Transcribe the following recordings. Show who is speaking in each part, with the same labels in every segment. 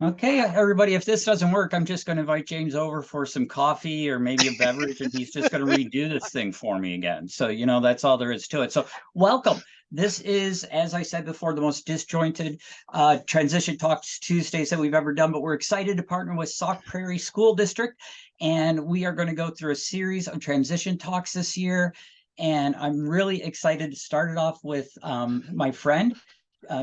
Speaker 1: Okay, everybody, if this doesn't work, I'm just going to invite James over for some coffee or maybe a beverage, and he's just going to redo this thing for me again. So, that's all there is to it. So, welcome. This is, as I said before, the most disjointed Transition Talks Tuesdays that we've ever done, but we're excited to partner with Sauk Prairie School District, and we are going to go through a series of transition talks this year. And I'm really excited to start it off with my friend,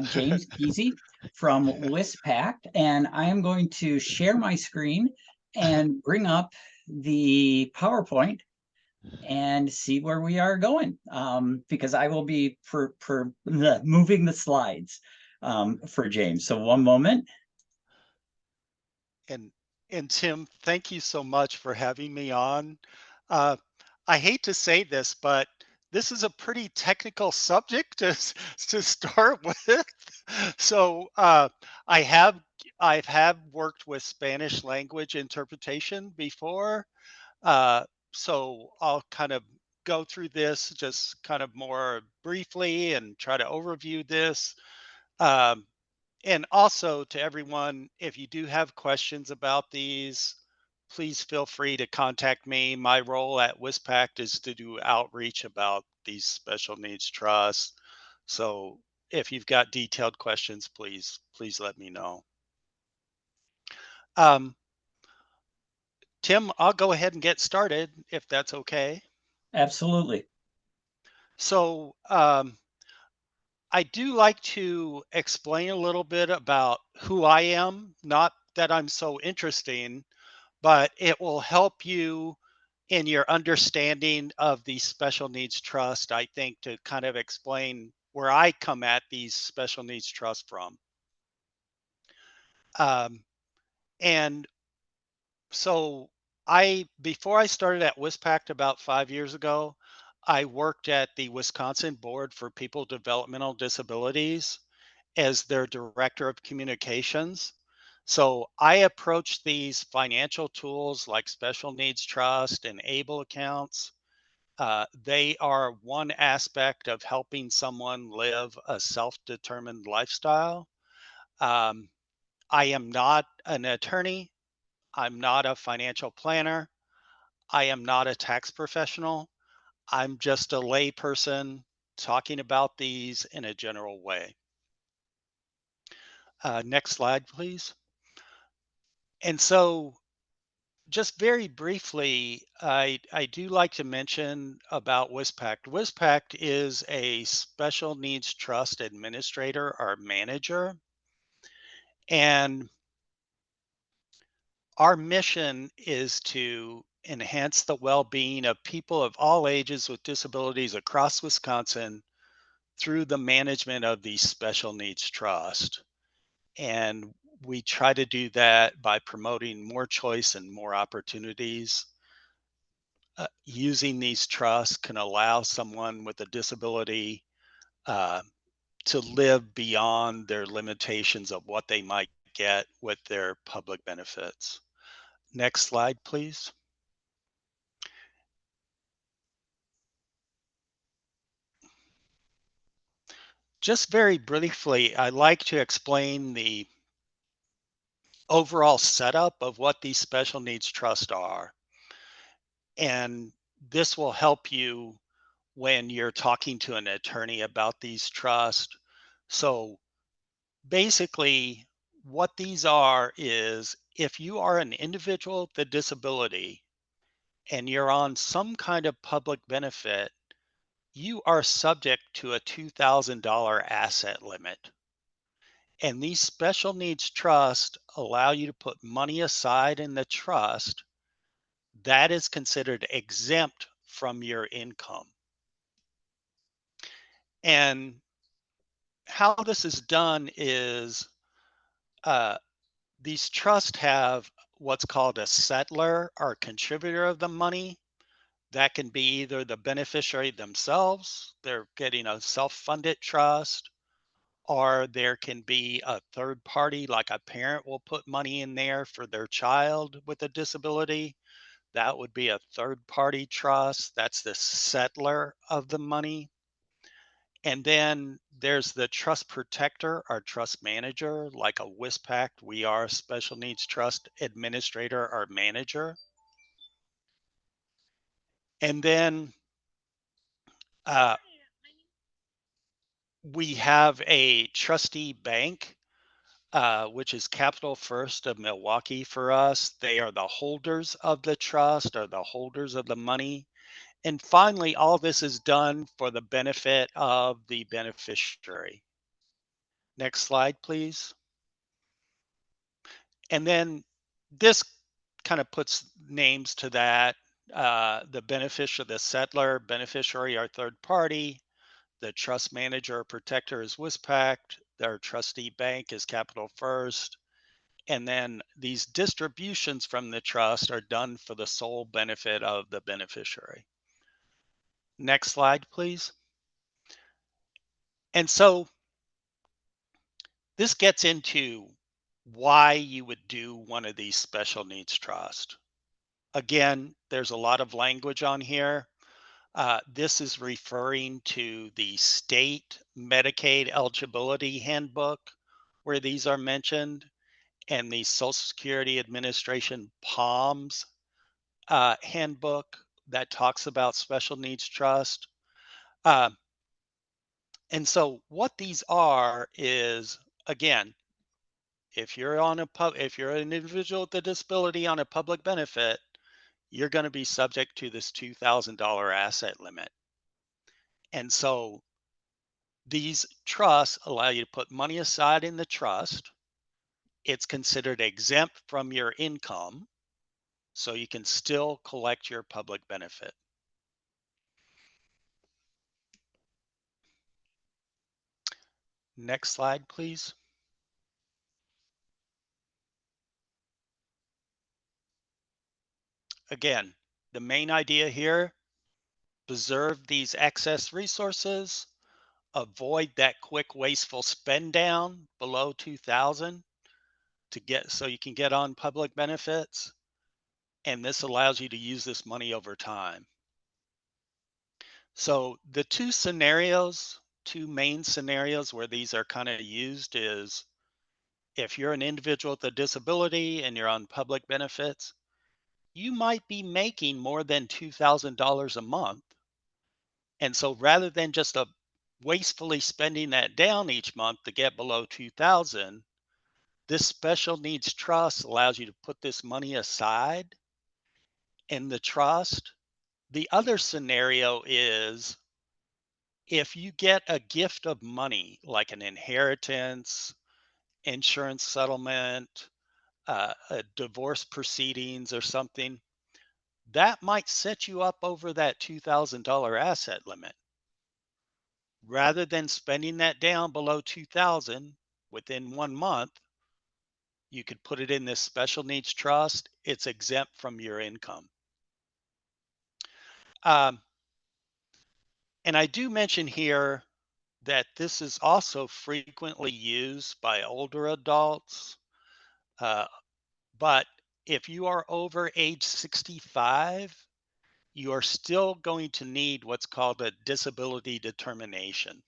Speaker 1: James Giese from Wispact, and I am going to share my screen and bring up the PowerPoint and see where we are going, because I will be moving the slides for James. So one moment.
Speaker 2: And Tim, thank you so much for having me on. Uh, I hate to say this, but this is a pretty technical subject to start with. So I have I've worked with Spanish language interpretation before. Uh, so I'll kind of go through this just kind of more briefly and try to overview this. Um, and also to everyone, if you do have questions about these, please feel free to contact me. My role at Wispact is to do outreach about these special needs trusts. So if you've got detailed questions, please let me know. Um, Tim, I'll go ahead and get started if that's okay.
Speaker 1: Absolutely.
Speaker 2: So I do like to explain a little bit about who I am, not that I'm so interesting, but it will help you in your understanding of the special needs trust, I think, to kind of explain where I come at these special needs trusts from. Um, and so before I started at Wispact about 5 years ago, I worked at the Wisconsin Board for People with Developmental Disabilities as their director of communications. So I approach these financial tools like special needs trust and ABLE accounts. They are one aspect of helping someone live a self-determined lifestyle. Um, I am not an attorney. I'm not a financial planner. I am not a tax professional. I'm just a layperson talking about these in a general way. Next slide, please. And so just very briefly, I do like to mention about Wispact. Wispact is a special needs trust administrator or manager. And our mission is to enhance the well-being of people of all ages with disabilities across Wisconsin through the management of the special needs trust. And we try to do that by promoting more choice and more opportunities. Using these trusts can allow someone with a disability uh, to live beyond their limitations of what they might get with their public benefits. Next slide, please. Just very briefly, I like to explain the overall setup of what these special needs trusts are. And this will help you when you're talking to an attorney about these trusts. So basically, what these are is if you are an individual with a disability and you're on some kind of public benefit, you are subject to a $2,000 asset limit. And these special needs trusts allow you to put money aside in the trust that is considered exempt from your income. And how this is done is uh, these trusts have what's called a settler or contributor of the money. That can be either the beneficiary themselves, they're getting a self-funded trust, or there can be a third party, like a parent will put money in there for their child with a disability. That would be a third party trust. That's the settler of the money. And then there's the trust protector or trust manager, like a Wispact. We are a special needs trust administrator or manager. And then uh, we have a trustee bank, which is Capital First of Milwaukee for us. They are the holders of the trust, or the holders of the money. And finally, all this is done for the benefit of the beneficiary. Next slide, please. And then this kind of puts names to that. The beneficiary, the settler, beneficiary, or third party. The trust manager or protector is Wispact. Their trustee bank is Capital First. And then these distributions from the trust are done for the sole benefit of the beneficiary. Next slide, please. And so this gets into why you would do one of these special needs trusts. Again, there's a lot of language on here. This is referring to the state Medicaid eligibility handbook where these are mentioned, and the Social Security Administration PALMS handbook that talks about special needs trust. Uh, and so what these are is, again, if you're if you're an individual with a disability on a public benefit, you're going to be subject to this $2,000 asset limit. And so these trusts allow you to put money aside in the trust. It's considered exempt from your income, so you can still collect your public benefit. Next slide, please. Again, the main idea here, preserve these excess resources, avoid that quick wasteful spend down below 2,000 to get so you can get on public benefits, and this allows you to use this money over time. So the two main scenarios where these are kind of used is if you're an individual with a disability and you're on public benefits, you might be making more than $2,000 a month. And so rather than just wastefully spending that down each month to get below 2,000, this special needs trust allows you to put this money aside in the trust. The other scenario is if you get a gift of money, like an inheritance, insurance settlement, a divorce proceedings, or something, that might set you up over that $2,000 asset limit. Rather than spending that down below 2,000 within 1 month, you could put it in this special needs trust. It's exempt from your income. Um, and I do mention here that this is also frequently used by older adults. Uh, but if you are over age 65, you are still going to need what's called a disability determination.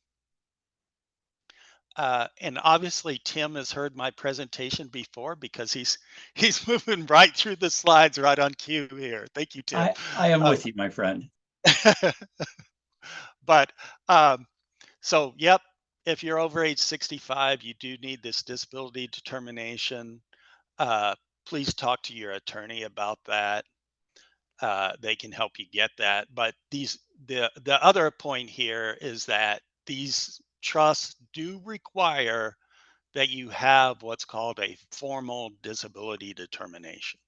Speaker 2: And obviously, Tim has heard my presentation before because he's moving right through the slides right on cue here. Thank you, Tim.
Speaker 1: I am
Speaker 2: Uh,
Speaker 1: with you, my friend.
Speaker 2: but um, so, yep, if you're over age 65, you do need this disability determination. Uh, please talk to your attorney about that. They can help you get that. But the other point here is that these trusts do require that you have what's called a formal disability determination.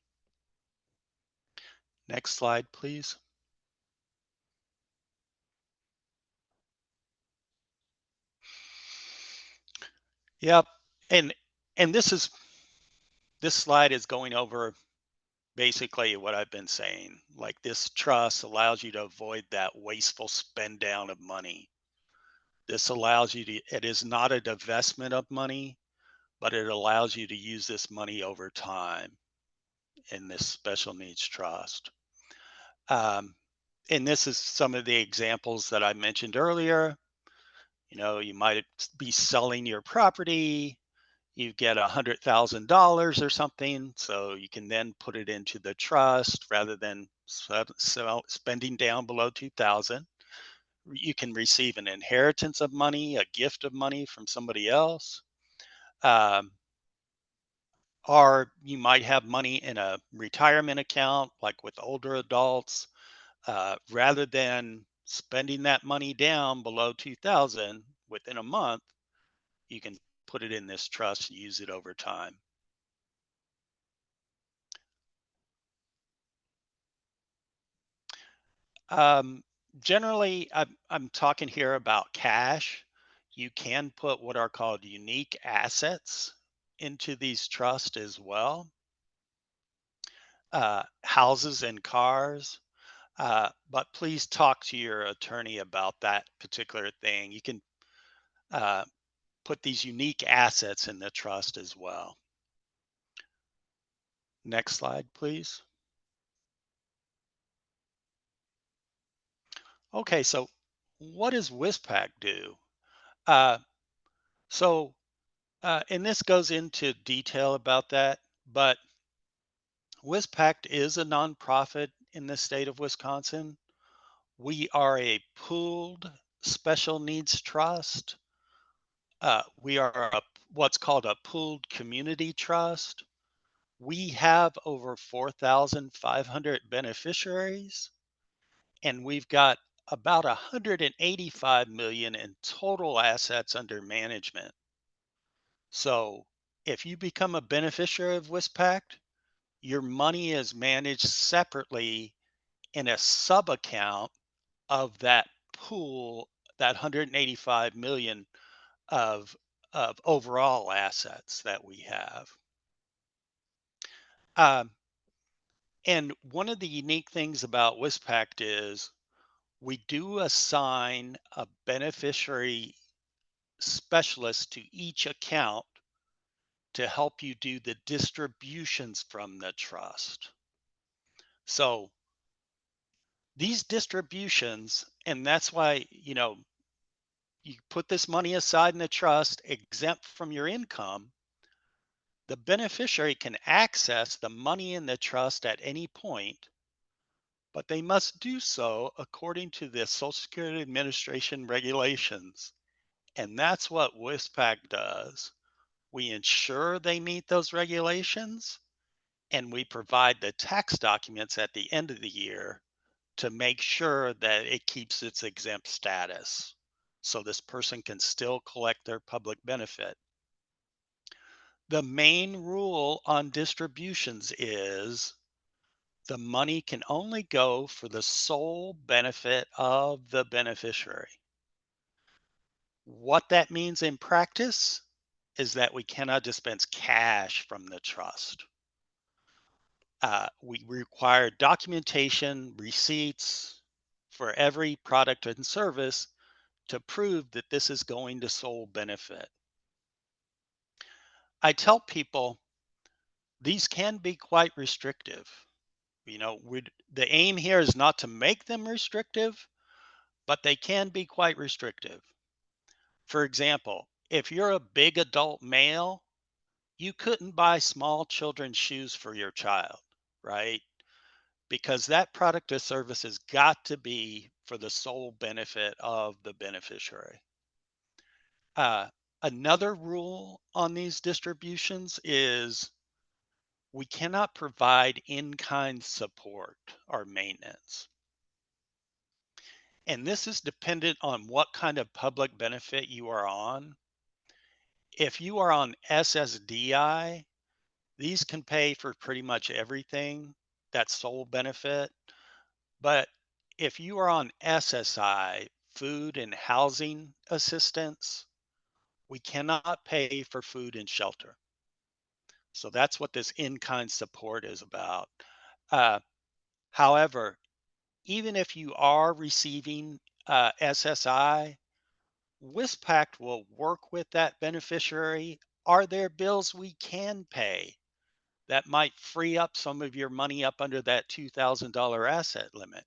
Speaker 2: Next slide, please. Yep. And this slide is going over basically what I've been saying. Like, this trust allows you to avoid that wasteful spend down of money. This allows you to, it is not a divestment of money, but it allows you to use this money over time in this special needs trust. And this is some of the examples that I mentioned earlier. You might be selling your property, you get $100,000 or something, so you can then put it into the trust rather than spending down below 2,000. You can receive an inheritance of money, a gift of money from somebody else. Um, or you might have money in a retirement account, like with older adults. Rather than spending that money down below 2,000 within a month, you can put it in this trust and use it over time. Um, Generally, I'm talking here about cash. You can put what are called unique assets into these trusts as well. Houses and cars. But please talk to your attorney about that particular thing. You can uh, put these unique assets in the trust as well. Next slide, please. Okay, so what does Wispact do? Uh, and this goes into detail about that, but Wispact is a nonprofit in the state of Wisconsin. We are a pooled special needs trust. We are what's called a pooled community trust. We have over 4,500 beneficiaries, and we've got about 185 million in total assets under management. So if you become a beneficiary of Wispact, your money is managed separately in a sub account of that pool, that 185 million of of overall assets that we have. Um, and one of the unique things about Wispact is we do assign a beneficiary specialist to each account to help you do the distributions from the trust. So these distributions, and that's why, you put this money aside in the trust exempt from your income. The beneficiary can access the money in the trust at any point, but they must do so according to the Social Security Administration regulations. And that's what WISPAC does. We ensure they meet those regulations, and we provide the tax documents at the end of the year to make sure that it keeps its exempt status. So this person can still collect their public benefit. The main rule on distributions is the money can only go for the sole benefit of the beneficiary. What that means in practice is that we cannot dispense cash from the trust. We require documentation, receipts for every product and service to prove that this is going to sole benefit. I tell people these can be quite restrictive. The aim here is not to make them restrictive, but they can be quite restrictive. For example, if you're a big adult male, you couldn't buy small children's shoes for your child, right? Because that product or service has got to be for the sole benefit of the beneficiary. Uh, Another rule on these distributions is we cannot provide in-kind support or maintenance. And this is dependent on what kind of public benefit you are on. If you are on SSDI, these can pay for pretty much everything, that's sole benefit. But if you are on SSI, food and housing assistance, we cannot pay for food and shelter. So that's what this in-kind support is about. Uh, However, even if you are receiving SSI, WISPACT will work with that beneficiary. Are there bills we can pay that might free up some of your money up under that $2,000 asset limit?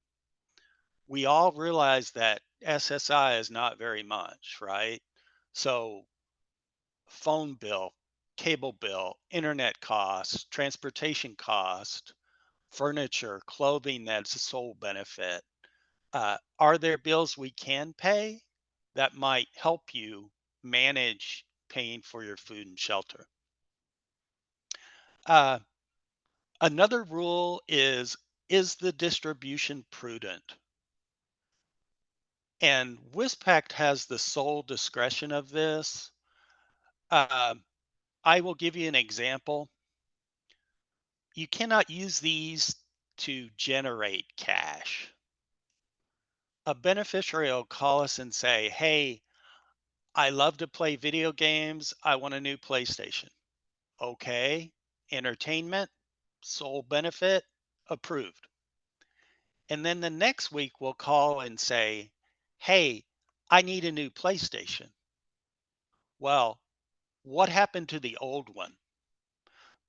Speaker 2: we all realize that SSI is not very much, right? So phone bill, cable bill, internet costs, transportation cost, furniture, clothing that's a sole benefit. Are there bills we can pay that might help you manage paying for your food and shelter? Uh, Another rule is the distribution prudent? And Wispact has the sole discretion of this. Um, I will give you an example. You cannot use these to generate cash. A beneficiary will call us and say, hey, I love to play video games. I want a new PlayStation. Okay. Entertainment, sole benefit, approved. And then the next week we'll call and say, hey, I need a new PlayStation. Well, what happened to the old one?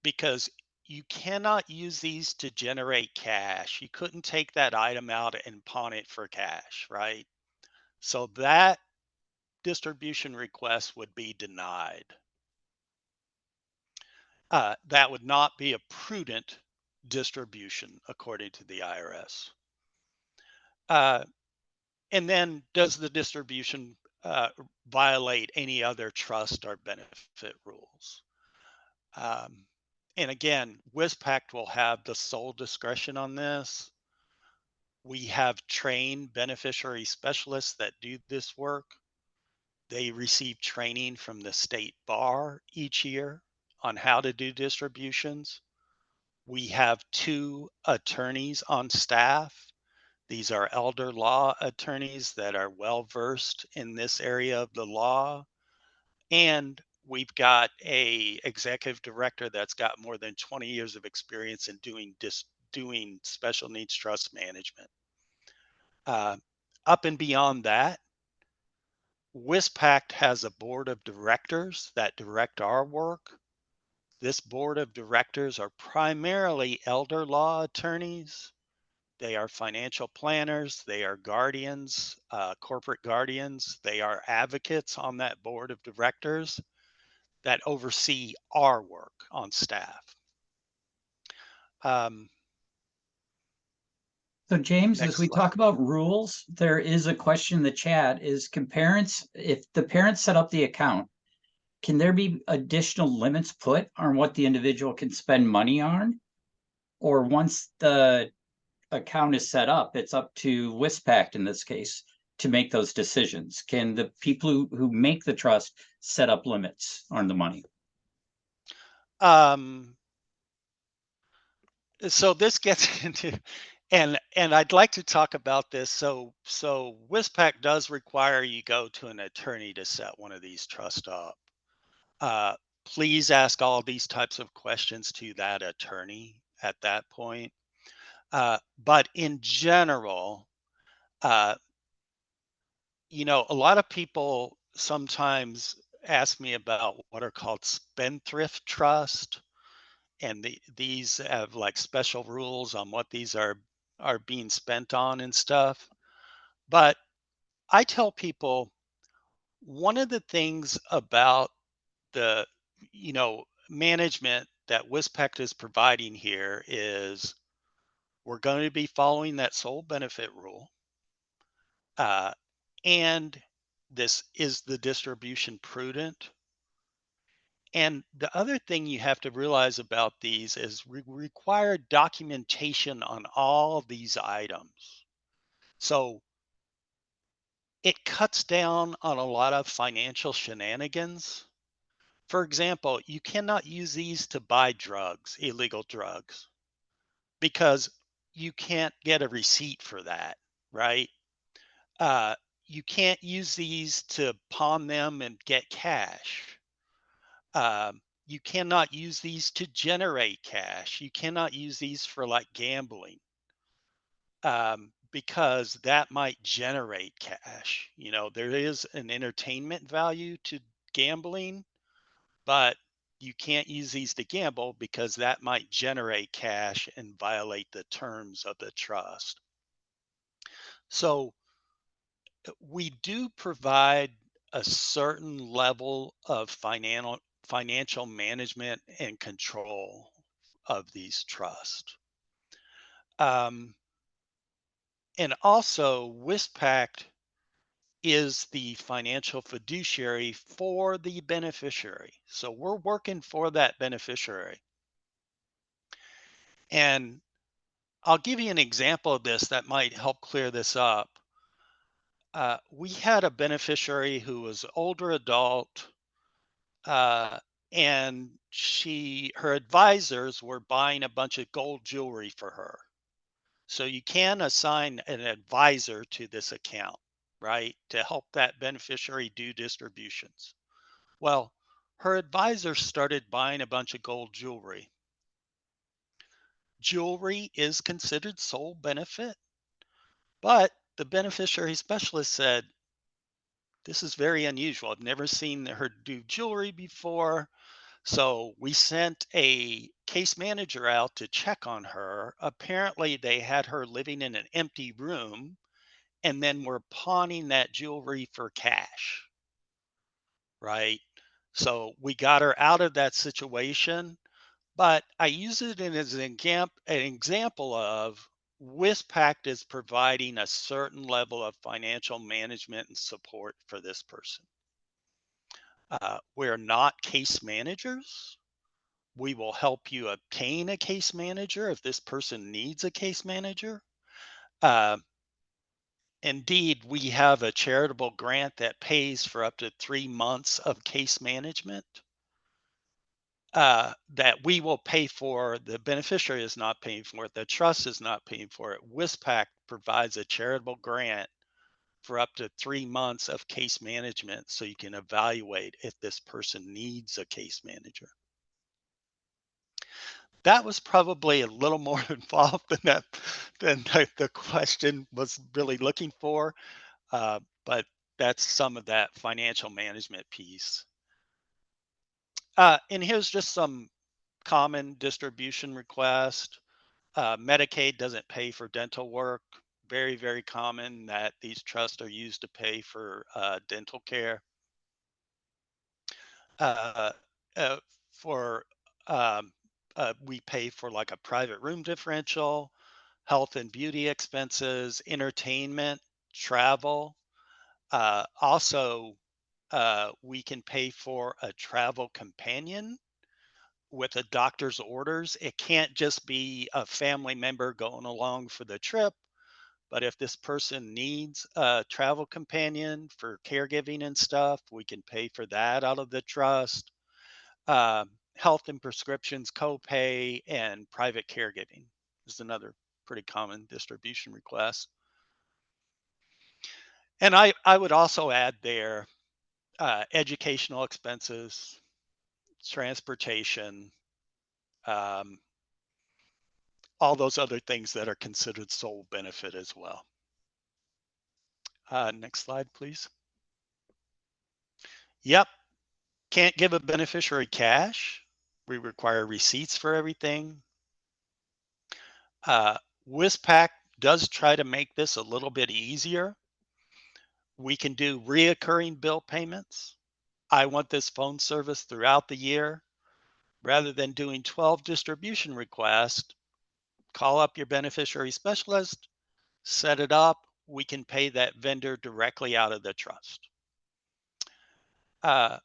Speaker 2: Because you cannot use these to generate cash. You couldn't take that item out and pawn it for cash, right? So that distribution request would be denied. That would not be a prudent distribution according to the IRS. Uh, and then does the distribution violate any other trust or benefit rules? Um, and again, Wispact will have the sole discretion on this. We have trained beneficiary specialists that do this work. They receive training from the state bar each year on how to do distributions. We have 2 attorneys on staff. These are elder law attorneys that are well versed in this area of the law. And we've got a executive director that's got more than 20 years of experience in doing special needs trust management. Uh, Up and beyond that, Wispact has a board of directors that direct our work. This board of directors are primarily elder law attorneys. They are financial planners. They are guardians, corporate guardians. They are advocates on that board of directors that oversee our work on staff. Um,
Speaker 1: So James, as
Speaker 2: Next
Speaker 1: we
Speaker 2: slide.
Speaker 1: talk about rules, there is a question in the chat is can parents, if the parents set up the account, can there be additional limits put on what the individual can spend money on? Or once the account is set up, it's up to Wispact in this case to make those decisions. Can the people who make the trust set up limits on the money?
Speaker 2: Um, so this gets into, and I'd like to talk about this. So Wispac does require you go to an attorney to set one of these trusts up. Uh, please ask all these types of questions to that attorney at that point. But in general, uh, a lot of people sometimes ask me about what are called spendthrift trust, and these have like special rules on what these are being spent on and stuff. But I tell people one of the things about the management that Wispact is providing here is we're going to be following that sole benefit rule. Uh, and this is the distribution prudent. And the other thing you have to realize about these is we require documentation on all these items. So it cuts down on a lot of financial shenanigans. For example, you cannot use these to buy drugs, illegal drugs, because you can't get a receipt for that, right? Uh, you can't use these to pawn them and get cash. You cannot use these to generate cash. You cannot use these for like gambling, because that might generate cash. There is an entertainment value to gambling, but you can't use these to gamble because that might generate cash and violate the terms of the trust. So we do provide a certain level of financial management and control of these trusts. Um, and also, Wispact is the financial fiduciary for the beneficiary. So we're working for that beneficiary. And I'll give you an example of this that might help clear this up. We had a beneficiary who was older adult, uh, and her advisors were buying a bunch of gold jewelry for her. So you can assign an advisor to this account, right, to help that beneficiary do distributions. Well, her advisor started buying a bunch of gold jewelry. Jewelry is considered sole benefit, but the beneficiary specialist said, this is very unusual. I've never seen her do jewelry before. So we sent a case manager out to check on her. Apparently, they had her living in an empty room and then were pawning that jewelry for cash, right? So we got her out of that situation. But I use it as an example of Wispact is providing a certain level of financial management and support for this person. We're not case managers. We will help you obtain a case manager if this person needs a case manager. Uh, Indeed, we have a charitable grant that pays for up to 3 months of case management. That we will pay for. The beneficiary is not paying for it. The trust is not paying for it. Wispac provides a charitable grant for up to 3 months of case management so you can evaluate if this person needs a case manager. That was probably a little more involved than the question was really looking for, but that's some of that financial management piece. And here's just some common distribution request. Medicaid doesn't pay for dental work. Very, very common that these trusts are used to pay for dental care. Uh, uh, for We pay for like a private room differential, health and beauty expenses, entertainment, travel. Also, we can pay for a travel companion with a doctor's orders. It can't just be a family member going along for the trip, but if this person needs a travel companion for caregiving and stuff, we can pay for that out of the trust. Health and prescriptions copay and private caregiving is another pretty common distribution request. And I would also add there educational expenses, transportation, um, all those other things that are considered sole benefit as well. Next slide, please. Yep, can't give a beneficiary cash. We require receipts for everything. Uh, Wispac does try to make this a little bit easier. We can do reoccurring bill payments. I want this phone service throughout the year. Rather than doing 12 distribution requests, call up your beneficiary specialist, set it up. We can pay that vendor directly out of the trust. Uh,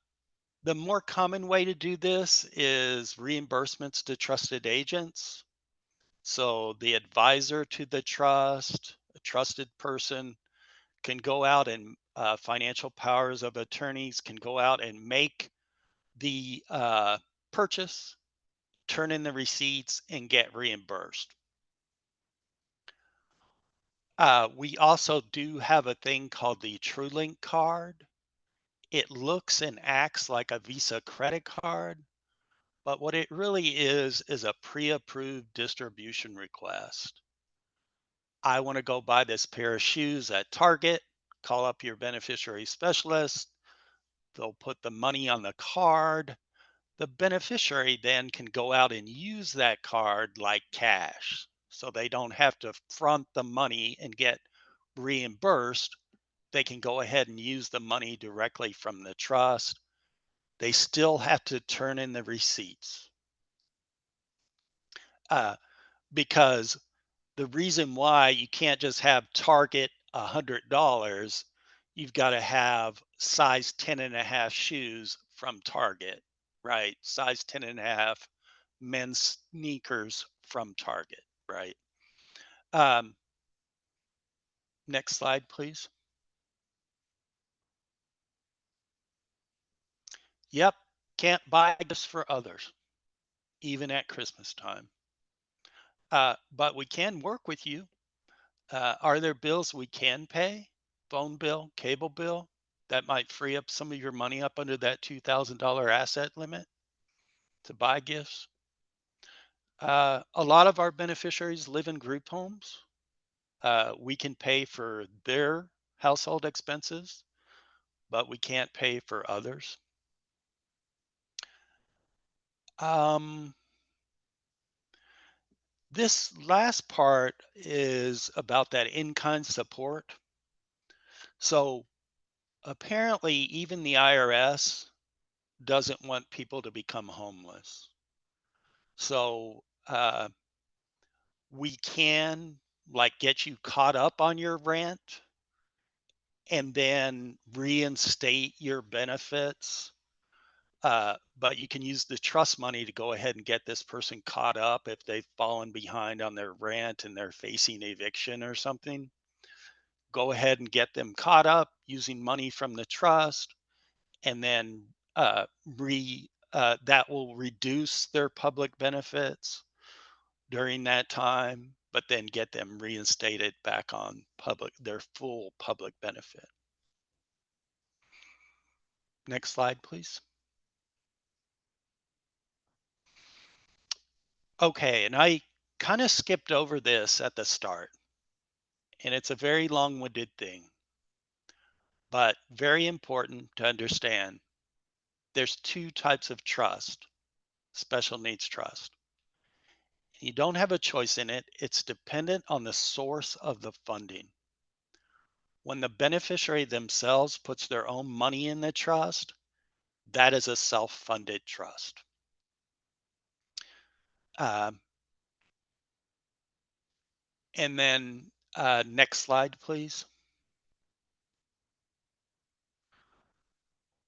Speaker 2: the more common way to do this is reimbursements to trusted agents. So the advisor to the trust, a trusted person, can go out and financial powers of attorneys can go out and make the purchase, turn in the receipts, and get reimbursed. We also do have a thing called the TrueLink card. It looks and acts like a Visa credit card, but what it really is a pre-approved distribution request. I want to go buy this pair of shoes at Target, call up your beneficiary specialist. They'll put the money on the card. The beneficiary then can go out and use that card like cash. So they don't have to front the money and get reimbursed, they can go ahead and use the money directly from the trust. They still have to turn in the receipts, uh, because the reason why you can't just have Target $100, you've got to have size 10 and a half shoes from Target, right? Size 10 and a half men's sneakers from Target, right? Um, Next slide, please. Yep, can't buy gifts for others, even at Christmas time. But we can work with you. Are there bills we can pay? Phone bill, cable bill? That might free up some of your money up under that $2,000 asset limit to buy gifts. A lot of our beneficiaries live in group homes. We can pay for their household expenses, but we can't pay for others. Um, this last part is about that in-kind support. So apparently, even the IRS doesn't want people to become homeless. So we can like get you caught up on your rent and then reinstate your benefits. But you can use the trust money to go ahead and get this person caught up if they've fallen behind on their rent and they're facing eviction or something. Go ahead and get them caught up using money from the trust, and then that will reduce their public benefits during that time, but then get them reinstated back on their full public benefit. Next slide, please. Okay, and I kind of skipped over this at the start, and it's a very long-winded thing, but very important to understand. There's two types of trust: special needs trust. You don't have a choice in it. It's dependent on the source of the funding. When the beneficiary themselves puts their own money in the trust, that is a self-funded trust. Um, and then next slide, please.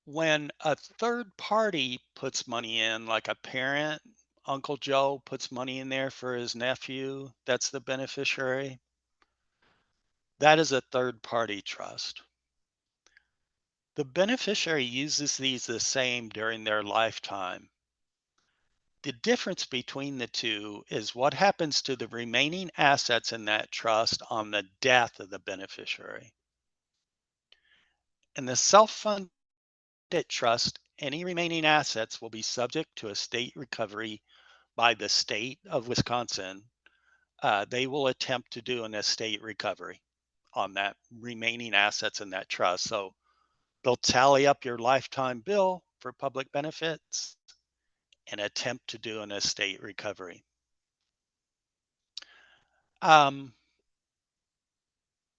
Speaker 2: When a third party puts money in, like a parent, Uncle Joe puts money in there for his nephew, that's the beneficiary. That is a third party trust. The beneficiary uses these the same during their lifetime. The difference between the two is what happens to the remaining assets in that trust on the death of the beneficiary. In the self-funded trust, any remaining assets will be subject to a state recovery by the state of Wisconsin. They will attempt to do an estate recovery on that remaining assets in that trust. So they'll tally up your lifetime bill for public benefits and attempt to do an estate recovery.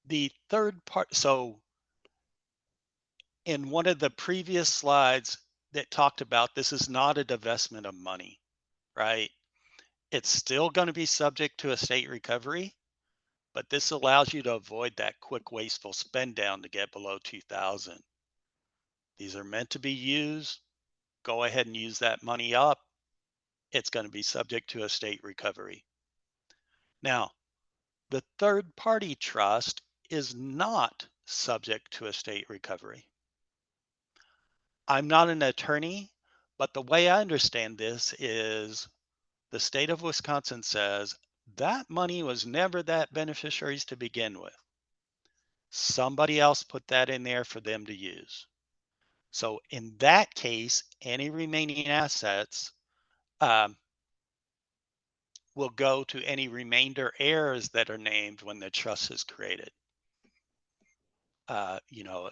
Speaker 2: The third part, so in one of the previous slides that talked about, this is not a divestment of money, right? It's still going to be subject to estate recovery, but this allows you to avoid that quick wasteful spend down to get below 2,000. These are meant to be used. Go ahead and use that money up. It's going to be subject to estate recovery. Now, the third party trust is not subject to estate recovery. I'm not an attorney, but the way I understand this is the state of Wisconsin says that money was never that beneficiary's to begin with. Somebody else put that in there for them to use. So in that case, any remaining assets will go to any remainder heirs that are named when the trust is created. A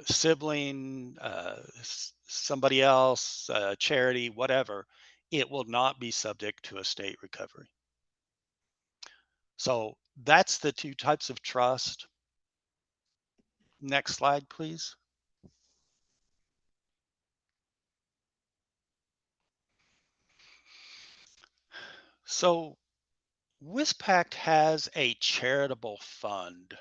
Speaker 2: sibling, somebody else, charity, whatever, it will not be subject to estate recovery. So that's the two types of trust. Next slide, please. So Wispact has a charitable fund.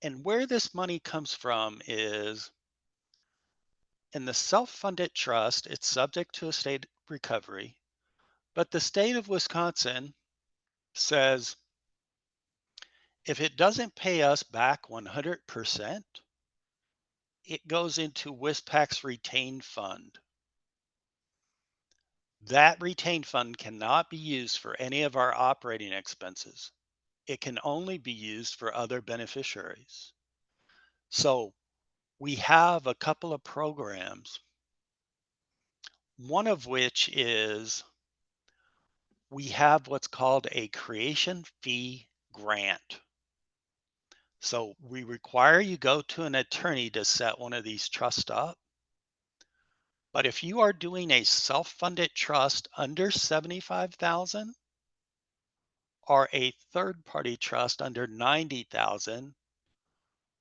Speaker 2: And where this money comes from is in the self-funded trust, it's subject to a state recovery, but the state of Wisconsin says if it doesn't pay us back 100%, it goes into Wispact's retained fund. That retained fund cannot be used for any of our operating expenses. It can only be used for other beneficiaries. So we have a couple of programs, one of which is we have what's called a creation fee grant. So we require you go to an attorney to set one of these trusts up. But if you are doing a self-funded trust under 75,000 or a third-party trust under 90,000,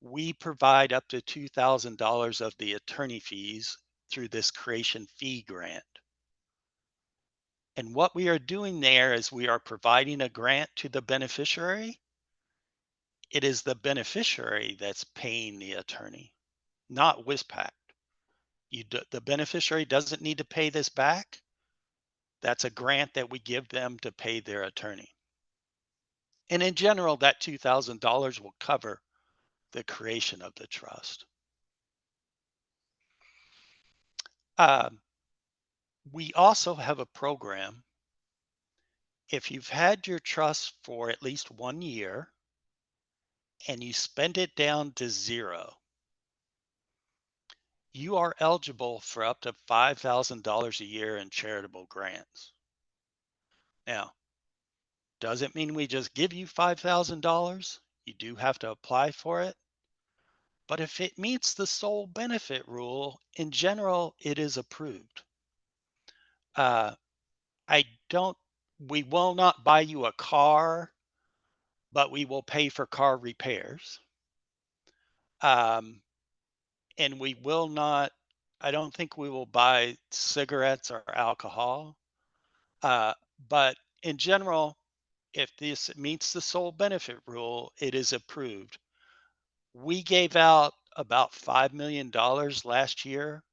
Speaker 2: we provide up to $2,000 of the attorney fees through this creation fee grant. And what we are doing there is we are providing a grant to the beneficiary. It is the beneficiary that's paying the attorney, not Wispact. The beneficiary doesn't need to pay this back. That's a grant that we give them to pay their attorney. And in general, that $2,000 will cover the creation of the trust. We also have a program. If you've had your trust for at least 1 year and you spend it down to zero, you are eligible for up to $5,000 a year in charitable grants. Now, doesn't mean we just give you $5,000. You do have to apply for it. But if it meets the sole benefit rule, in general, it is approved. Uh, I don't, we will not buy you a car, but we will pay for car repairs. And we will not, I don't think we will buy cigarettes or alcohol. But in general, if this meets the sole benefit rule, it is approved. We gave out about $5 million last year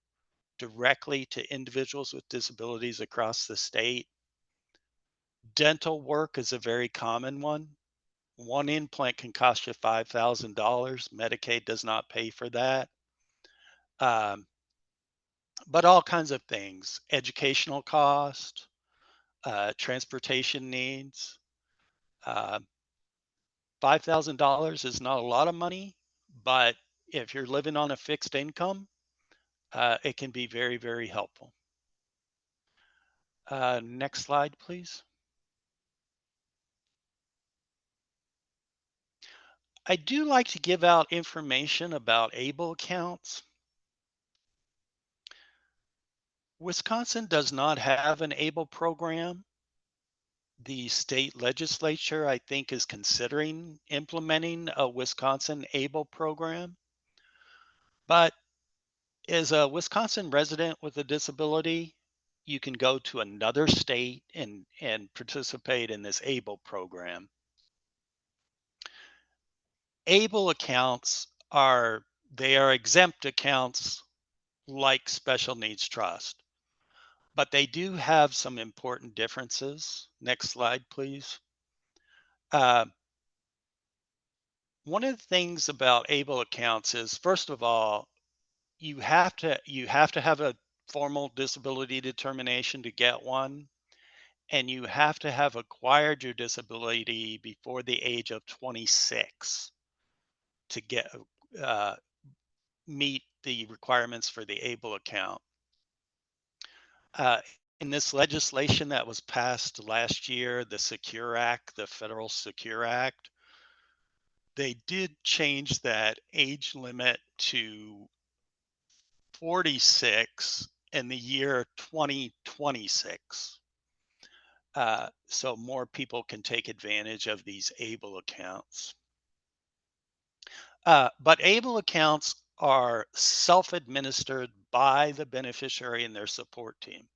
Speaker 2: directly to individuals with disabilities across the state. Dental work is a very common one. One implant can cost you $5,000. Medicaid does not pay for that. But all kinds of things, educational cost, transportation needs. Uh, $5,000 is not a lot of money, but if you're living on a fixed income, it can be very, very helpful. Next slide, please. I do like to give out information about ABLE accounts. Wisconsin does not have an ABLE program. The state legislature, I think, is considering implementing a Wisconsin ABLE program. But as a Wisconsin resident with a disability, you can go to another state and participate in this ABLE program. ABLE accounts they are exempt accounts like special needs trust, but they do have some important differences. Next slide, please. One of the things about ABLE accounts is, first of all, you have to have a formal disability determination to get one, and you have to have acquired your disability before the age of 26 to get meet the requirements for the ABLE account. In this legislation that was passed last year, the Secure Act, the Federal Secure Act, they did change that age limit to 46 in the year 2026. So more people can take advantage of these ABLE accounts. But ABLE accounts are self-administered by the beneficiary and their support team.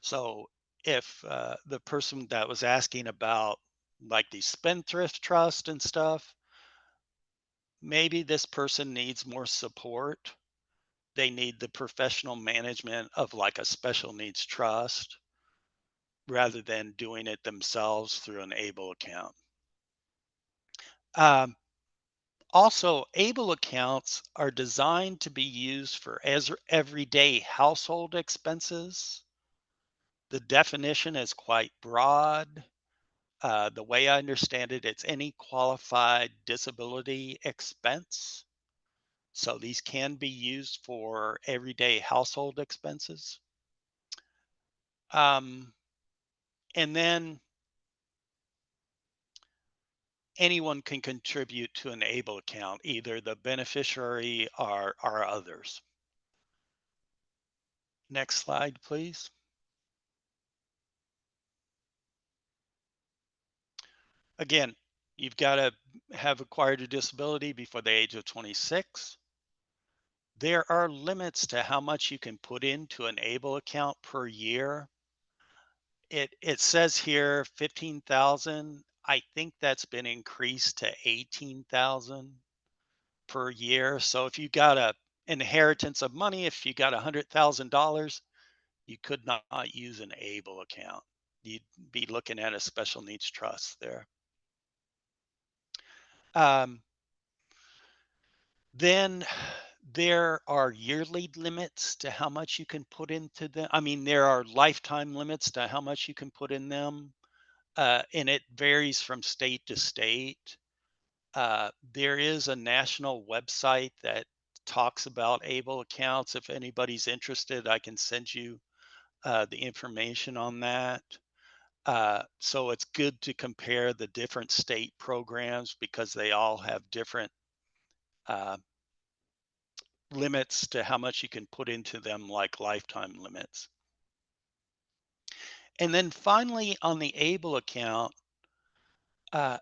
Speaker 2: So if the person that was asking about like the spendthrift trust and stuff, maybe this person needs more support. They need the professional management of like a special needs trust rather than doing it themselves through an ABLE account. Um, Also, ABLE accounts are designed to be used for everyday household expenses. The definition is quite broad. The way I understand it, it's any qualified disability expense. So these can be used for everyday household expenses. Um, and then anyone can contribute to an ABLE account, either the beneficiary or others. Next slide, please. Again, you've got to have acquired a disability before the age of 26. There are limits to how much you can put into an ABLE account per year. It says here 15,000. I think that's been increased to 18,000 per year. So if you got a inheritance of money, if you got $100,000, you could not use an ABLE account. You'd be looking at a special needs trust there. Then there are yearly limits to how much you can put into them. I mean, there are lifetime limits to how much you can put in them, and it varies from state to state. There is a national website that talks about ABLE accounts. If anybody's interested, I can send you the information on that. So it's good to compare the different state programs because they all have different uh, limits to how much you can put into them, like lifetime limits. And then finally, on the ABLE account, uh,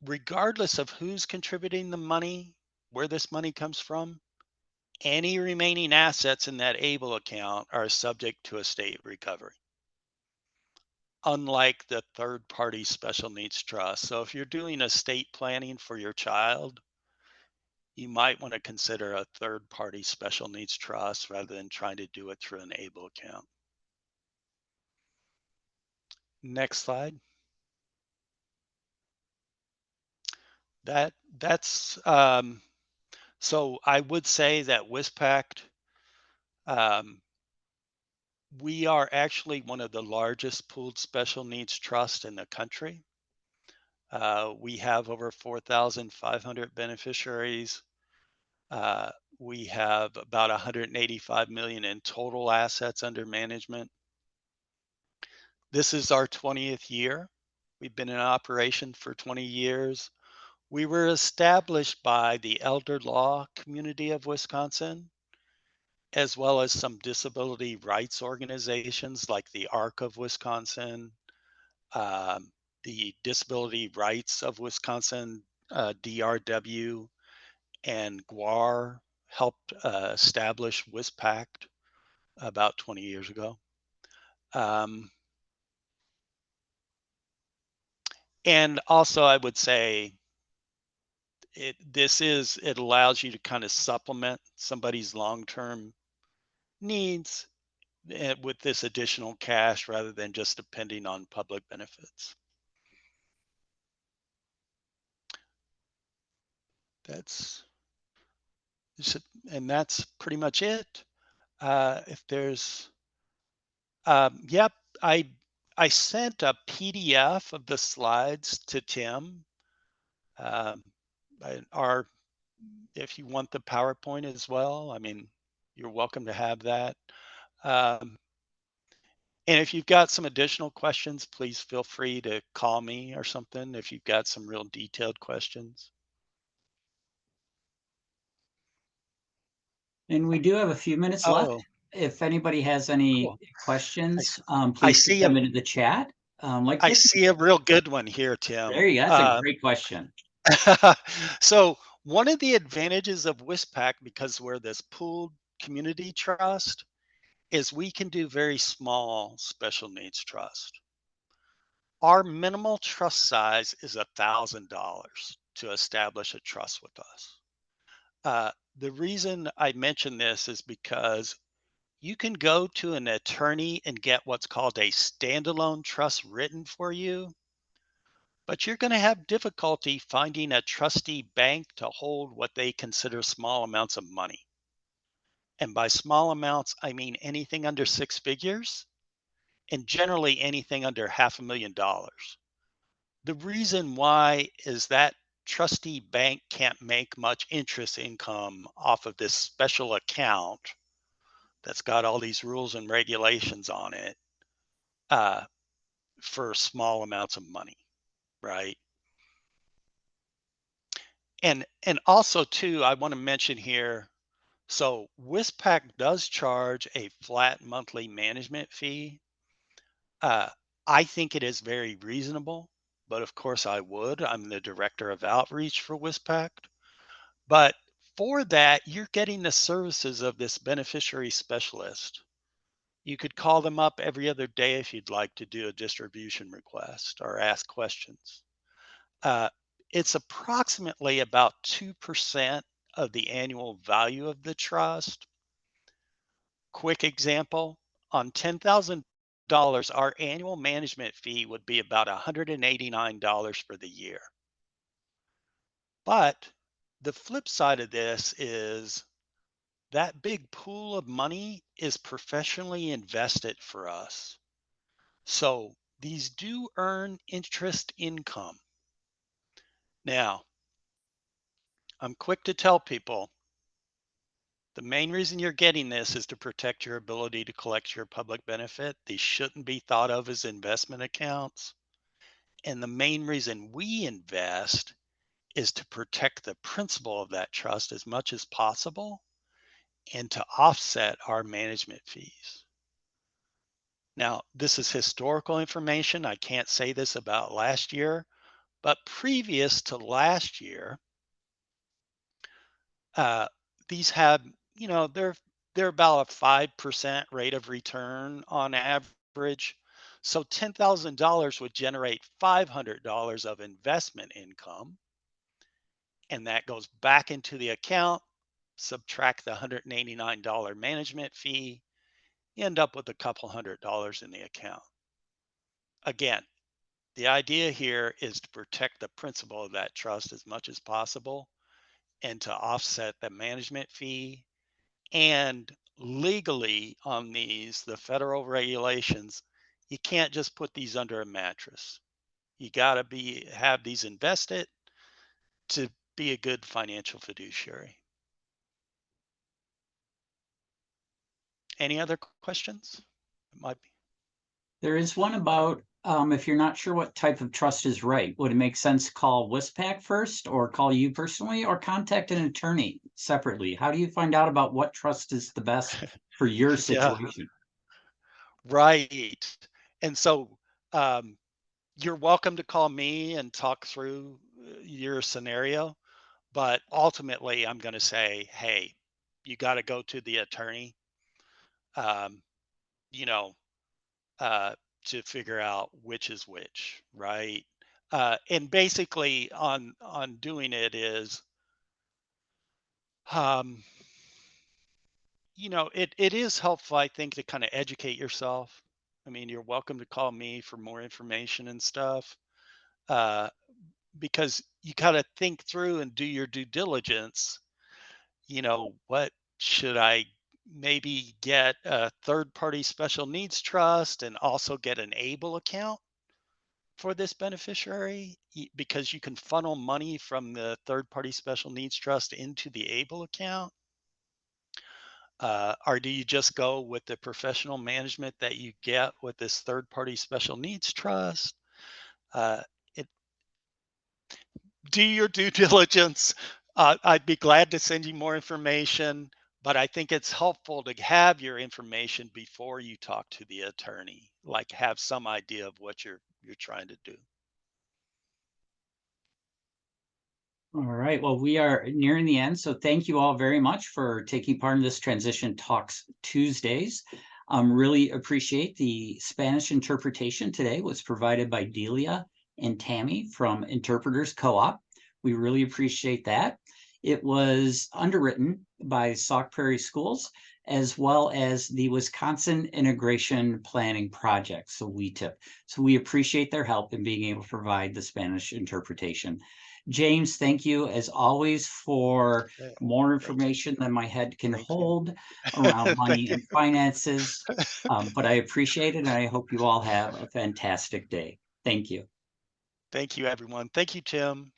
Speaker 2: regardless of who's contributing the money, where this money comes from, any remaining assets in that ABLE account are subject to estate recovery, unlike the third party special needs trust. So if you're doing estate planning for your child, you might want to consider a third party special needs trust rather than trying to do it through an ABLE account. Next slide. That's so I would say that Wispact, um, we are actually one of the largest pooled special needs trusts in the country. We have over 4,500 beneficiaries. Uh, we have about 185 million in total assets under management. This is our 20th year. We've been in operation for 20 years. We were established by the elder law community of Wisconsin, as well as some disability rights organizations like the ARC of Wisconsin, um, the Disability Rights of Wisconsin, DRW, and GWAR helped establish Wispact about 20 years ago. And also, I would say it allows you to kind of supplement somebody's long-term needs with this additional cash rather than just depending on public benefits. That's and that's pretty much it. If there's, yep, I sent a PDF of the slides to Tim. Or if you want the PowerPoint as well, I mean, you're welcome to have that. And if you've got some additional questions, please feel free to call me or something if you've got some real detailed questions.
Speaker 1: And we do have a few minutes left.
Speaker 2: Oh,
Speaker 1: If anybody has any
Speaker 2: cool.
Speaker 1: questions,
Speaker 2: I
Speaker 1: please put
Speaker 2: see a
Speaker 1: them into the chat. Like
Speaker 2: I
Speaker 1: Tiffany,
Speaker 2: see a real good one here,
Speaker 1: there
Speaker 2: Tim.
Speaker 1: you go. That's a great question.
Speaker 2: So One of the advantages of Wispact, because we're this pooled community trust, is we can do very small special needs trust. Our minimal trust size is $1,000 to establish a trust with us. The reason I mention this is because you can go to an attorney and get what's called a standalone trust written for you, but you're going to have difficulty finding a trustee bank to hold what they consider small amounts of money. And by small amounts, I mean anything under six figures and generally anything under $500,000. The reason why is that trustee bank can't make much interest income off of this special account that's got all these rules and regulations on it uh, for small amounts of money, right? And also too, I want to mention here. So Wispac does charge a flat monthly management fee. Uh, I think it is very reasonable, but of course I would. I'm the director of outreach for Wispac. But for that, you're getting the services of this beneficiary specialist. You could call them up every other day if you'd like to do a distribution request or ask questions. Uh, it's approximately about 2% of the annual value of the trust. Quick example, on $10,000, our annual management fee would be about $189 for the year. But the flip side of this is that big pool of money is professionally invested for us. So these do earn interest income. Now, I'm quick to tell people the main reason you're getting this is to protect your ability to collect your public benefit. These shouldn't be thought of as investment accounts. And the main reason we invest is to protect the principal of that trust as much as possible and to offset our management fees. Now, this is historical information. I can't say this about last year, but previous to last year, uh, these have, they're about a 5% rate of return on average. So $10,000 would generate $500 of investment income, and that goes back into the account. Subtract the $189 management fee, you end up with a couple $100 in the account. Again, the idea here is to protect the principal of that trust as much as possible and to offset the management fee. And legally on these, the federal regulations, you can't just put these under a mattress. You got to have these invested to be a good financial fiduciary. Any other questions? It might be.
Speaker 1: There is one about if you're not sure what type of trust is right, would it make sense to call Wispac first or call you personally or contact an attorney separately? How do you find out about what trust is the best for your
Speaker 2: Yeah,
Speaker 1: situation?
Speaker 2: right. And so um, you're welcome to call me and talk through your scenario. But ultimately, I'm going to say, hey, you got to go to the attorney, um, you know, uh, to figure out which is which, right? And basically, on doing it is, um, it is helpful, I think, to kind of educate yourself. I mean, you're welcome to call me for more information and stuff, uh, because you got to think through and do your due diligence. What should I maybe get a third party special needs trust and also get an ABLE account for this beneficiary because you can funnel money from the third party special needs trust into the ABLE account? Or do you just go with the professional management that you get with this third party special needs trust? Uh, it, do your due diligence. I'd be glad to send you more information, but I think it's helpful to have your information before you talk to the attorney, like have some idea of what you're trying to do.
Speaker 1: All right. Well, we are nearing the end. So thank you all very much for taking part in this Transition Talks Tuesdays. Really appreciate the Spanish interpretation today was provided by Delia and Tammy from Interpreters Co-op. We really appreciate that. It was underwritten by Sauk Prairie Schools as well as the Wisconsin Integration Planning Project, so WETIP. So we appreciate their help in being able to provide the Spanish interpretation. James, thank you as always for
Speaker 2: Okay.
Speaker 1: more
Speaker 2: Thank you.
Speaker 1: information than my head can
Speaker 2: Thank you.
Speaker 1: hold around
Speaker 2: Thank
Speaker 1: money
Speaker 2: you.
Speaker 1: and finances. But I appreciate it, and I hope you all have a fantastic day. Thank you.
Speaker 2: Thank you, everyone. Thank you, Tim.